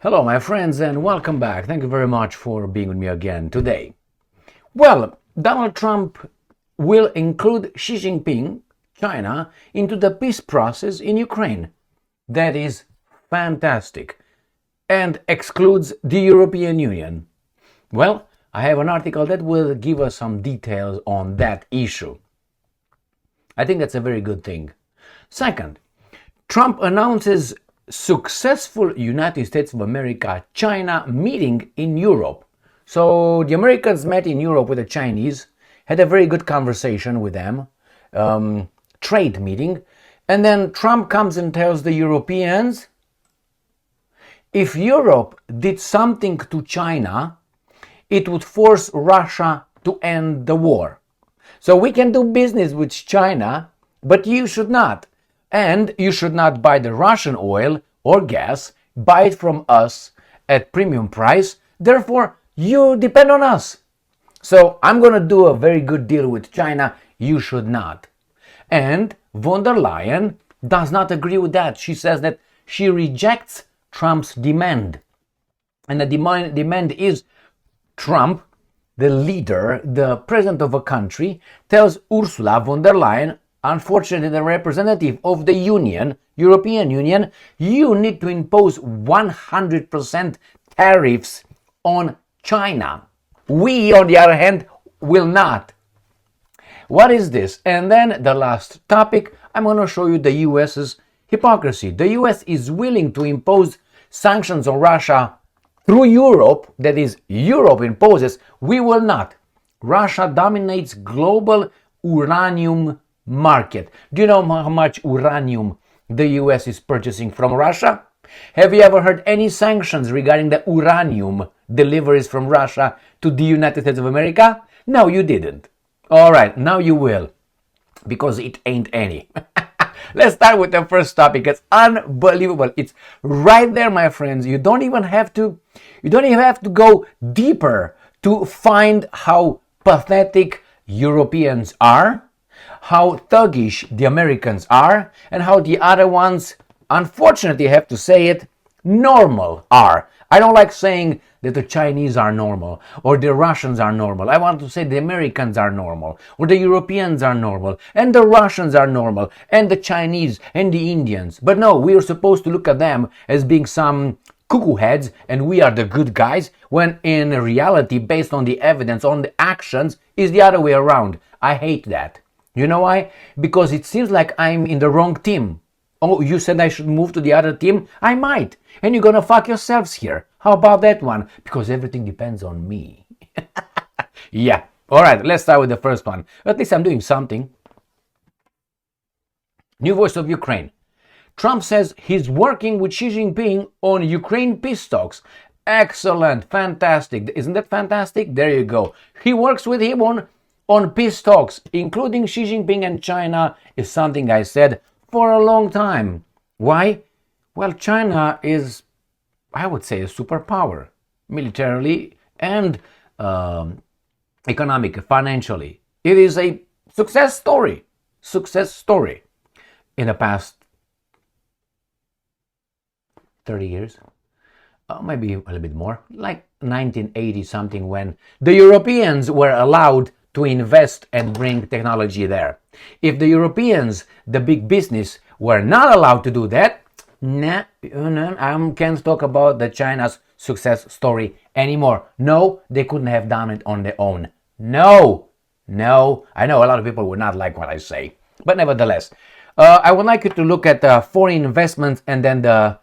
Hello, my friends, and welcome back. Thank you very much for being with me again today. Well, Donald Trump will include Xi Jinping, China, into the peace process in Ukraine. That is fantastic. And excludes the European Union. Well, I have an article that will give us some details on that issue. I think that's a very good thing. Second, Trump announces successful United States of America-China meeting in Europe. So the Americans met in Europe with the Chinese, had a very good conversation with them, trade meeting, and then Trump comes and tells the Europeans, if Europe did something to China, it would force Russia to end the war. So we can do business with China, but you should not. And you should not buy the Russian oil or gas, buy it from us at premium price. Therefore, you depend on us. So I'm going to do a very good deal with China. You should not. And von der Leyen does not agree with that. She says that she rejects Trump's demand. And the demand is Trump, the leader, the president of a country, tells Ursula von der Leyen, unfortunately the representative of the Union, European Union, you need to impose 100% tariffs on China. We, on the other hand, will not. What is this? And then the last topic, I'm going to show you the US's hypocrisy. The US is willing to impose sanctions on Russia through Europe, that is, Europe imposes, we will not. Russia dominates global uranium market. Do you know how much uranium the US is purchasing from Russia? Have you ever heard any sanctions regarding the uranium deliveries from Russia to the United States of America? No, you didn't. All right, now you will, because it ain't any. Let's start with the first topic. It's unbelievable. It's right there, my friends. You don't even have to go deeper to find how pathetic Europeans are, how thuggish the Americans are, and how the other ones, unfortunately I have to say it, normal are. I don't like saying that the Chinese are normal or the Russians are normal. I want to say the Americans are normal or the Europeans are normal and the Russians are normal and the Chinese and the Indians. But no, we are supposed to look at them as being some cuckoo heads and we are the good guys, when in reality, based on the evidence, on the actions, is the other way around. I hate that. You know why? Because it seems like I'm in the wrong team. Oh, you said I should move to the other team? I might. And you're gonna fuck yourselves here. How about that one? Because everything depends on me. Yeah. Alright, let's start with the first one. At least I'm doing something. New voice of Ukraine. Trump says he's working with Xi Jinping on Ukraine peace talks. Excellent. Fantastic. Isn't that fantastic? There you go. He works with him on peace talks, including Xi Jinping and China, is something I said for a long time. Why? Well, China is, I would say, a superpower, militarily and economically, financially. It is a success story in the past 30 years, maybe a little bit more, like 1980 something, when the Europeans were allowed to invest and bring technology there. If the Europeans, the big business, were not allowed to do that, I can't talk about the China's success story anymore. No, they couldn't have done it on their own. No. I know a lot of people would not like what I say, but nevertheless, I would like you to look at foreign investments and then the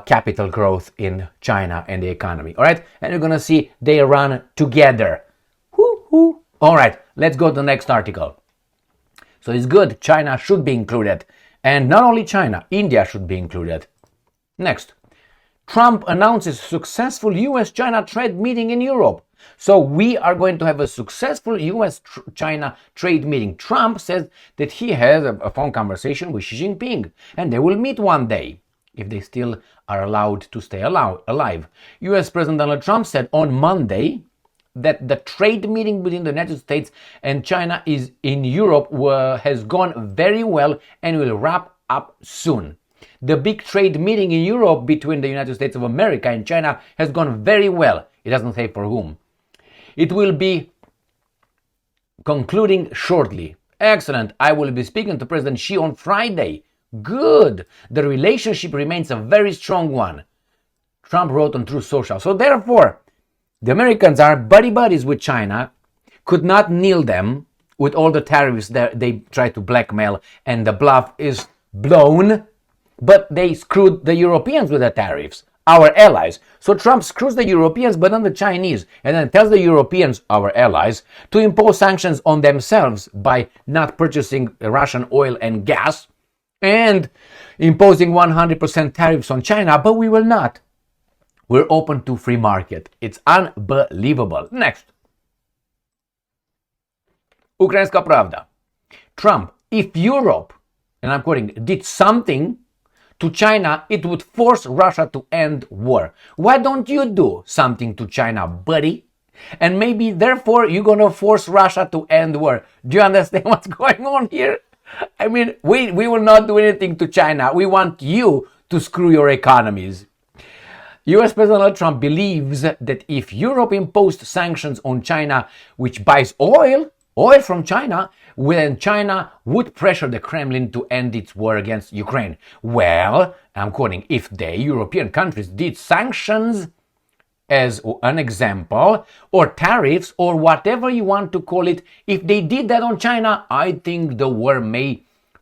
capital growth in China and the economy. All right, and you're gonna see they run together. Woo-hoo. All right, let's go to the next article. So it's good, China should be included. And not only China, India should be included. Next, Trump announces successful US-China trade meeting in Europe. So we are going to have a successful US-China trade meeting. Trump says that he has a phone conversation with Xi Jinping and they will meet one day, if they still are allowed to stay alive. US President Donald Trump said on Monday that the trade meeting between the United States and China is in Europe has gone very well and will wrap up soon. The big trade meeting in Europe between the United States of America and China has gone very well. It doesn't say for whom. It will be concluding shortly. Excellent. I will be speaking to President Xi on Friday. Good. The relationship remains a very strong one, Trump wrote on Truth Social. So therefore, the Americans are buddy-buddies with China, could not kneel them with all the tariffs that they try to blackmail, and the bluff is blown, but they screwed the Europeans with the tariffs, our allies. So Trump screws the Europeans, but not the Chinese, and then tells the Europeans, our allies, to impose sanctions on themselves by not purchasing Russian oil and gas and imposing 100% tariffs on China, but we will not. We're open to free market. It's unbelievable. Next. Ukrainska Pravda. Trump, if Europe, and I'm quoting, did something to China, it would force Russia to end war. Why don't you do something to China, buddy? And maybe, therefore, you're going to force Russia to end war. Do you understand what's going on here? I mean, we will not do anything to China. We want you to screw your economies. US President Donald Trump believes that if Europe imposed sanctions on China, which buys oil from China, then China would pressure the Kremlin to end its war against Ukraine. Well, I'm quoting, if the European countries did sanctions as an example, or tariffs, or whatever you want to call it, if they did that on China, I think the war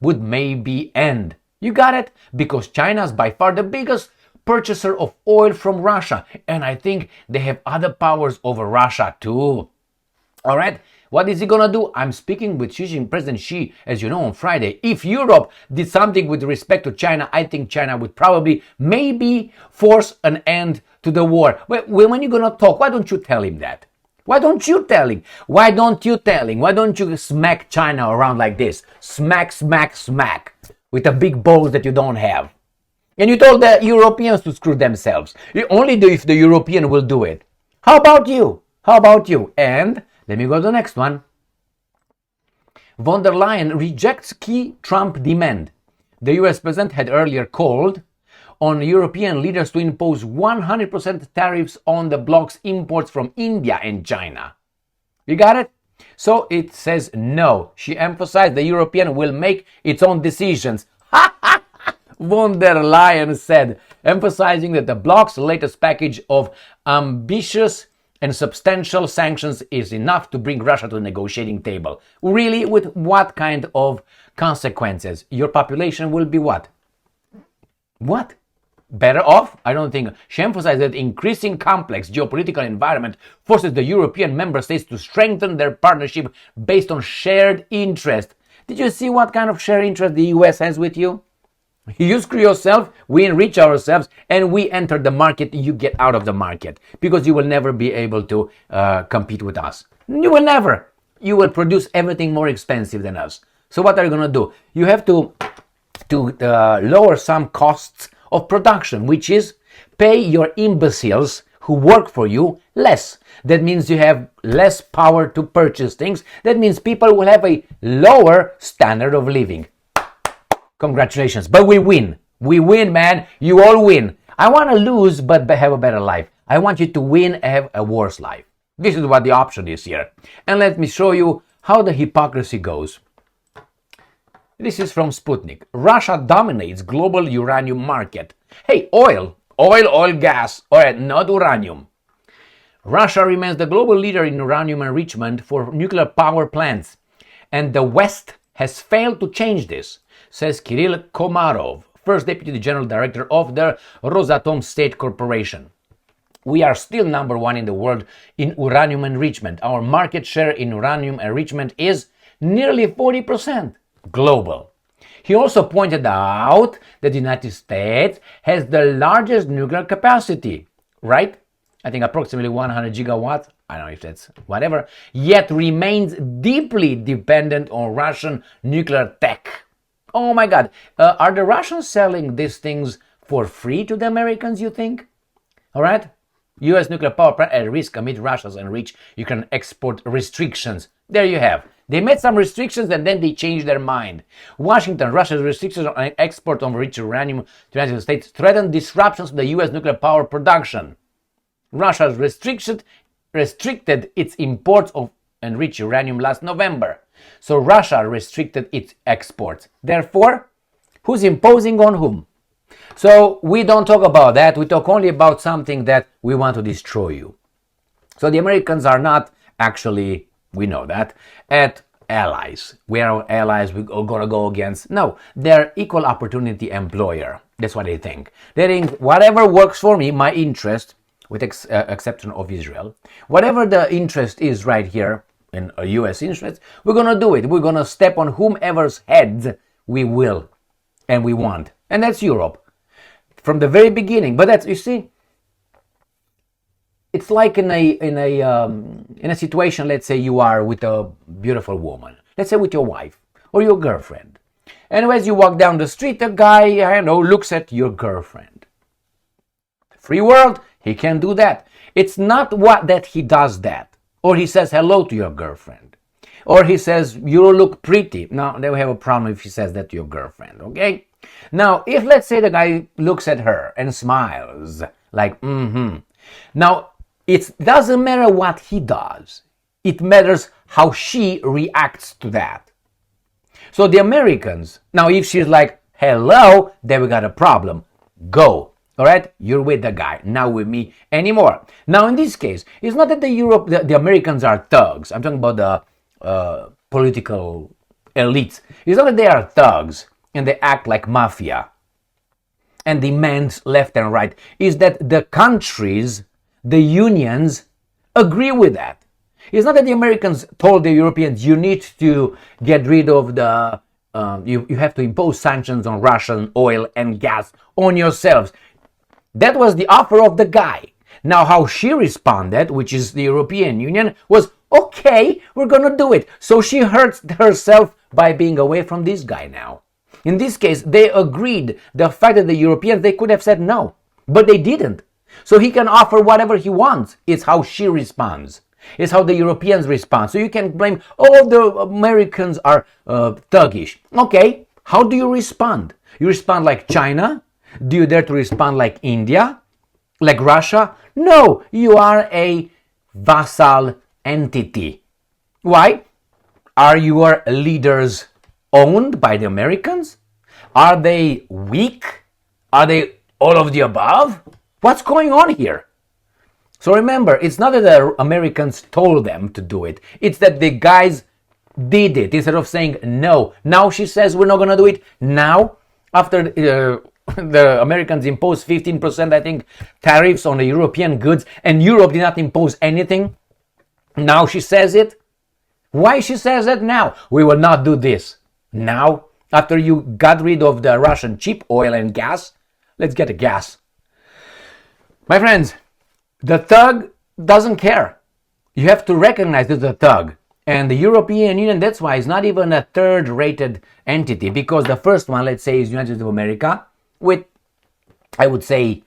would maybe end. You got it? Because China is by far the biggest purchaser of oil from Russia, and I think they have other powers over Russia too. All right, what is he gonna do? I'm speaking with President Xi, as you know, on Friday. If Europe did something with respect to China, I think China would probably maybe force an end to the war. When you're gonna talk, why don't you tell him that? Why don't you tell him? Why don't you tell him? Why don't you smack China around like this? Smack, smack, smack, with the big balls that you don't have. And you told the Europeans to screw themselves. You only do if the European will do it. How about you? How about you? And let me go to the next one. Von der Leyen rejects key Trump demand. The US president had earlier called on European leaders to impose 100% tariffs on the bloc's imports from India and China. You got it? So it says no. She emphasized the European will make its own decisions. Von der Leyen said, emphasizing that the bloc's latest package of ambitious and substantial sanctions is enough to bring Russia to the negotiating table. Really? With what kind of consequences? Your population will be what? What? Better off? I don't think. She emphasized that increasing complex geopolitical environment forces the European member states to strengthen their partnership based on shared interest. Did you see what kind of shared interest the US has with you? You screw yourself, we enrich ourselves, and we enter the market, you get out of the market. Because you will never be able to compete with us. You will never. You will produce everything more expensive than us. So what are you going to do? You have to lower some costs of production, which is pay your imbeciles who work for you less. That means you have less power to purchase things. That means people will have a lower standard of living. Congratulations. But we win. We win, man. You all win. I want to lose but have a better life. I want you to win and have a worse life. This is what the option is here. And let me show you how the hypocrisy goes. This is from Sputnik. Russia dominates global uranium market. Hey, oil, gas, not uranium. Russia remains the global leader in uranium enrichment for nuclear power plants. And the West has failed to change this, says Kirill Komarov, first deputy general director of the Rosatom State Corporation. We are still number one in the world in uranium enrichment. Our market share in uranium enrichment is nearly 40% global. He also pointed out that the United States has the largest nuclear capacity, right? I think approximately 100 gigawatts. I don't know if that's whatever, yet remains deeply dependent on Russian nuclear tech. Oh my God, are the Russians selling these things for free to the Americans, you think? All right, U.S. nuclear power plant at risk amid Russia's Enriched Ukraine export restrictions. There you have. They made some restrictions and then they changed their mind. Washington, Russia's restrictions on export of enriched uranium to the United States threatened disruptions to the U.S. nuclear power production. Russia restricted its imports of enriched uranium last November. So Russia restricted its exports. Therefore, who's imposing on whom? So we don't talk about that. We talk only about something that we want to destroy you. So the Americans are not actually, we know that, at allies. We are allies, we're going to go against. No, they're equal opportunity employer. That's what they think. They think whatever works for me, my interest, with exception of Israel, whatever the interest is right here in a U.S. interest, we're going to do it. We're going to step on whomever's heads we will and we want. And that's Europe. From the very beginning. But that's, you see, it's like in a situation, let's say you are with a beautiful woman, let's say with your wife or your girlfriend. And as you walk down the street, a guy, I don't know, looks at your girlfriend. Free world, he can do that. It's not what that he does that. Or he says hello to your girlfriend. Or he says, you look pretty. Now, they will have a problem if he says that to your girlfriend, okay? Now, if let's say the guy looks at her and smiles, like, Now, it doesn't matter what he does. It matters how she reacts to that. So the Americans, now if she's like, hello, then we got a problem. Go. All right? You're with the guy, not with me anymore. Now, in this case, it's not that the Americans are thugs. I'm talking about the political elites. It's not that they are thugs and they act like mafia and demand left and right. It's that the countries, the unions, agree with that. It's not that the Americans told the Europeans, you need to get rid of the, you have to impose sanctions on Russian oil and gas on yourselves. That was the offer of the guy. Now, how she responded, which is the European Union, was, okay, we're going to do it. So she hurts herself by being away from this guy now. In this case, they agreed. The fact that the Europeans, they could have said no, but they didn't. So he can offer whatever he wants. It's how she responds. It's how the Europeans respond. So you can blame, oh, the Americans are thuggish. Okay, how do you respond? You respond like China? Do you dare to respond like India? Like Russia? No, you are a vassal entity. Why? Are your leaders owned by the Americans? Are they weak? Are they all of the above? What's going on here? So remember, it's not that the Americans told them to do it. It's that the guys did it instead of saying no. Now she says we're not going to do it. Now, after the Americans imposed 15%, I think, tariffs on the European goods, and Europe did not impose anything. Now she says it. Why she says that now? We will not do this. Now, after you got rid of the Russian cheap oil and gas, let's get the gas. My friends, the thug doesn't care. You have to recognize that the thug. And the European Union, that's why it's not even a third-rated entity, because the first one, let's say, is United States of America, with, I would say,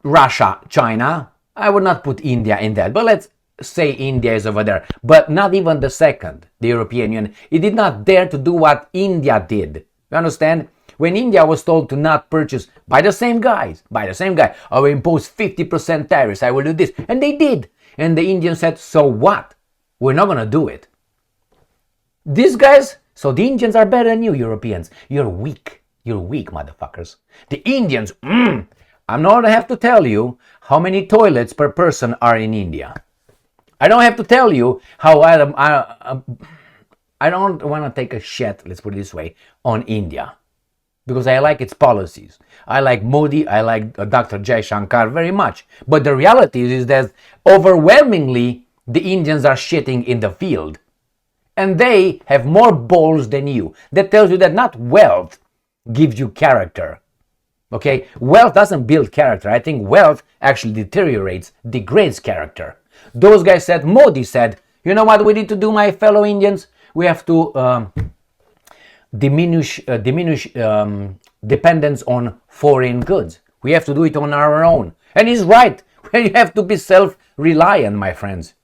Russia, China. I would not put India in that, but let's say India is over there. But not even the second, the European Union. It did not dare to do what India did. You understand? When India was told to not purchase by the same guy, I will impose 50% tariffs, I will do this. And they did. And the Indians said, so what? We're not going to do it. These guys, so the Indians are better than you, Europeans. You're weak. You're weak, motherfuckers. The Indians, I'm not going to have to tell you how many toilets per person are in India. I don't have to tell you how I don't want to take a shit, let's put it this way, on India. Because I like its policies. I like Modi, I like Dr. Jai Shankar very much. But the reality is that overwhelmingly, the Indians are shitting in the field. And they have more balls than you. That tells you that not wealth gives you character. Okay? Wealth doesn't build character. I think wealth actually degrades character. Those guys said, Modi said, you know what we need to do, my fellow Indians? We have to diminish dependence on foreign goods. We have to do it on our own. And he's right. You have to be self-reliant, my friends.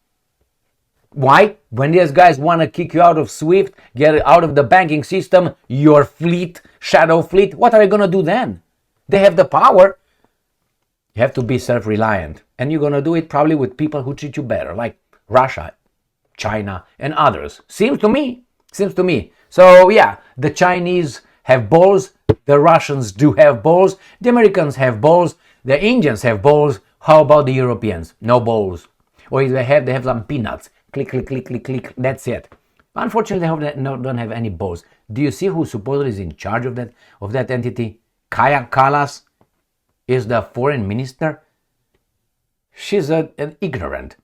Why? When these guys want to kick you out of SWIFT, get out of the banking system, your fleet, shadow fleet, what are you going to do then? They have the power. You have to be self-reliant. And you're going to do it probably with people who treat you better, like Russia, China, and others. Seems to me. So yeah, the Chinese have balls. The Russians do have balls. The Americans have balls. The Indians have balls. How about the Europeans? No balls. Or if they have some peanuts. Click, click, click, click, click. That's it. Unfortunately, they don't have any balls. Do you see who supposedly is in charge of that entity? Kaja Kallas is the foreign minister. She's an ignorant.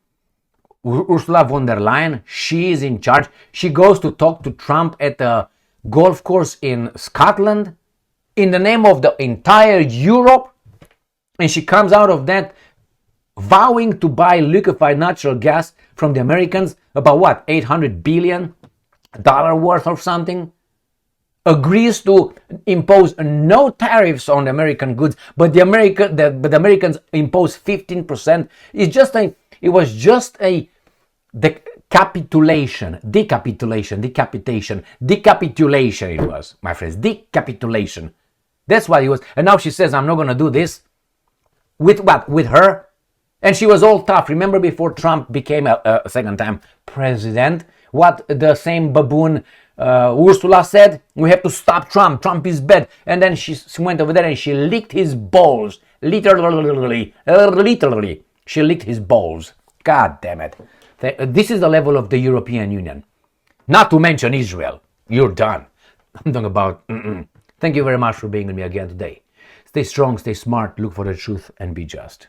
Ursula von der Leyen, she is in charge. She goes to talk to Trump at a golf course in Scotland in the name of the entire Europe. And she comes out of that vowing to buy liquefied natural gas from the Americans, about what, $800 billion worth or something, agrees to impose no tariffs on the American goods, but the Americans impose 15%. It was just a decapitation. It was, my friends, decapitulation. That's what it was. And now she says, I'm not going to do this. With what? With her? And she was all tough. Remember before Trump became a second time president, what the same baboon Ursula said? We have to stop Trump. Trump is bad. And then she went over there and she licked his balls. Literally. She licked his balls. God damn it. This is the level of the European Union. Not to mention Israel. You're done. I'm talking about... Thank you very much for being with me again today. Stay strong, stay smart, look for the truth, and be just.